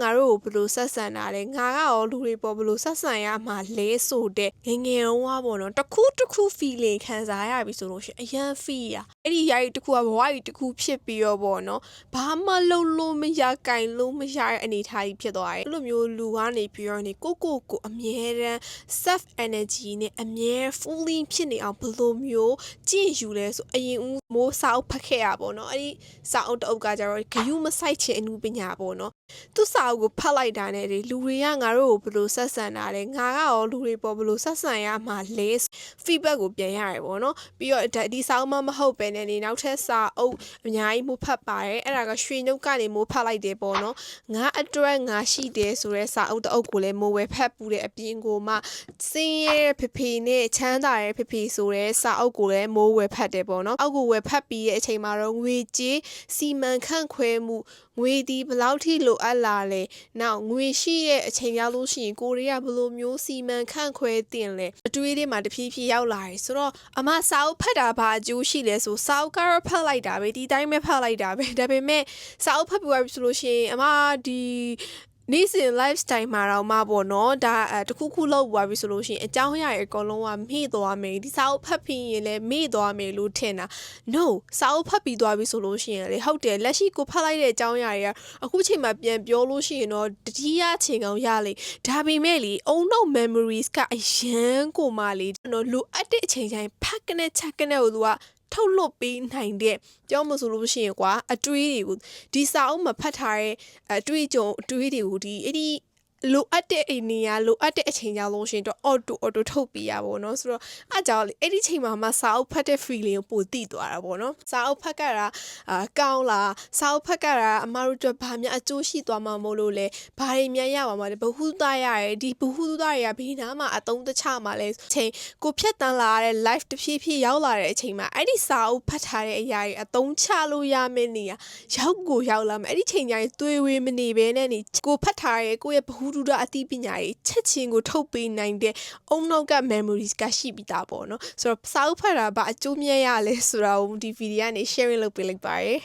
ငါတို့ကိုဘလို့ဆက်ဆံတာလဲငါကရောလူတွေပေါ်ဘလို့ဆက်ဆံရမှာလဲဆိုတဲ့ငယ်တုန်းကပေါ့နော်တခု feeling ခံစားရပြီဆိုလို့ရှိရင်အရန် feel ရအဲ့ဒီယာရီတခုကဘဝကြီးတခုဖြစ်ပြီးတော့ပေါ့နော်ဘာမှလုပ်လို့မရကင်လို့မရတဲ့အနေအထားကြီးဖြစ်သွားတယ်အဲ့လိုမျိုးလူကနေပြီးတော့နေကိုအမြဲတမ်း self energy နဲ့အမြဲ fully ဖြစ်နေအောင်ဘလို့မျိုးကြည့်ယူလဲဆိုအရင်ဦးမိုးစာအုပ်ဖတ်ခဲ့ရပေါ့နော်အဲ့ဒီစာအုပ်တအုပ်ကကြတော့ဂယုမဆိုင်ချင်အမှုပညာပေါ့နော်သူစာအုပ်ကိုဖတ်လိုက်တာနဲ့လေလူတွေကငါတို့ကိုဘလို့ဆက်ဆံတာလဲငါကရောလူတွေပေါ်ဘလို့ဆက်ဆံရမှာလဲ feedback ကိုပြန်ရတယ်ပေါ့နော်ပြီးတော့ဒီစာအုပ်မှမဟုတ်ပဲနဲ့နောက်ထပ်စာအုပ်အများကြီးမိုးဖတ်ပါတယ်အဲ့ဒါကရွှေနှုတ်ကနေမိုးဖတ်လိုက်တယ်ပေါ့နော်ငါအတွက်ငါရှိတယ်ဆိုတဲ့စာအုပ်တအုပ်ကိုလည်းမိုးဝယ်ဖတ်ပူတဲ့အပြင်ကိုမှစင်းရဲဖေနဲ့ချမ်းသာရဲ့ဖေဆိုတဲ့စာအုပ်ကိုလည်းမိုးဝယ်ဖတ်တယ်ပေါ့နော်အောက်ကိုဝယ်ဖတ်ပြီးရဲ့အချိန်မှာတော့ငွေကြေးစီမံခန့်ခွဲမှုငွေဒီဘယ်လောက်ထိလိုအပ်လာလဲနောက်ငွေရှိတဲ့အချိန်ရောက်လို့ရှိရင်ကိုရီးယားဘယ်လိုမျိုးစီမံခန့်ခွဲတင်လဲအတွေးတွေမှာတဖြည်းဖြည်းရောက်လာတယ်ဆိုတော့အမစာအုပ်ဖတ်တာဘာအကျိုးရှိလဲဆိုစာအုပ်ကတော့ဖတ်လိုက်တာပဲဒီတိုင်းပဲဖတ်လိုက်တာပဲဒါပေမဲ့စာအုပ်ဖတ်ပြီးသွားပြီဆိုလို့ရှိရင်အမဒီနေ့စဉ် lifestyle မှာတော့မပေါ့နော်ဒါတခုလောက်ပွားပြီဆိုလို့ရှိရင်အကြောင်းအရာတွေအကုန်လုံးကမေ့သွားမယ်ဒီစာအုပ်ဖတ်ပြီးရင်လည်းမေ့သွားမယ်လို့ထင်တာ no စာအုပ်ဖတ်ပြီးသွားပြီဆိုလို့ရှိရင်လေဟုတ်တယ်လက်ရှိကိုဖတ်လိုက်တဲ့အကြောင်းအရာတွေကအခုချိန်မှာပြန်ပြောလို့ရှိရင်တော့တတိယချိန်ကောင်ရလေဒါပေမဲ့လေအုံနောက် memories ကအရန်ကိုမှလေနော်လိုအပ်တဲ့အချိန်တိုင်းဖတ်ကနေချက်ကနေကိုသူကထုတ်လွတ်ပေးနိုင်တဲ့ကြောင်းမဆိုလို့ရှိရင်ကွာအတွေးတွေကိုဒီစာအုပ်မှာဖတ်ထားတဲ့အတွေးတွေကိုဒီအဲ့ဒီလိုအပ်တဲ့အိနေရလိုအပ်တဲ့အချိန်ကြောင်းလို့ရှိရင်တော့ auto ထုတ်ပေးရပါတော့ဆိုတော့အဲ့ကြောင့်လေအဲ့ဒီချိန်မှာမှစာအုပ်ဖတ်တဲ့ feeling ကိုပိုသိသွားတာပေါ့နော်စာအုပ်ဖတ်ကြတာကောင်းလားစာအုပ်ဖတ်ကြတာအမတို့အတွက်ဘာများအကျိုးရှိသွားမှာမို့လို့လဲဘာတွေများရပါမှာလဲဘဟုသုတရတယ်ဒီဘဟုသုတတွေကဘေးနားမှာအသုံးတချမှာလဲချိန်ကိုဖြတ်တန်းလာရတဲ့ life တဖြည်းဖြည်းရောက်လာတဲ့အချိန်မှာအဲ့ဒီစာအုပ်ဖတ်ထားတဲ့အရာတွေအသုံးချလို့ရမယ့်နေရာရောက်လာမယ်အဲ့ဒီချိန်ကျရင်သွေးဝေးမနေဘဲနဲ့နေကိုဖတ်ထားရဲ့ကိုရဲ့ဘဟုသုတအသိပညာတွေချက်ချင်းကိုထုတ်ပေးနိုင်တဲ့အုံနောက်က memories ကရှိပြီးသားပေါ့နော်ဆိုတော့စာအုပ်ဖတ်တာဘာအကျိုးမြတ်ရလဲဆိုတာကိုဒီဗီဒီယိုကနေ sharing လုပ်ပေးလိုက်ပါရယ်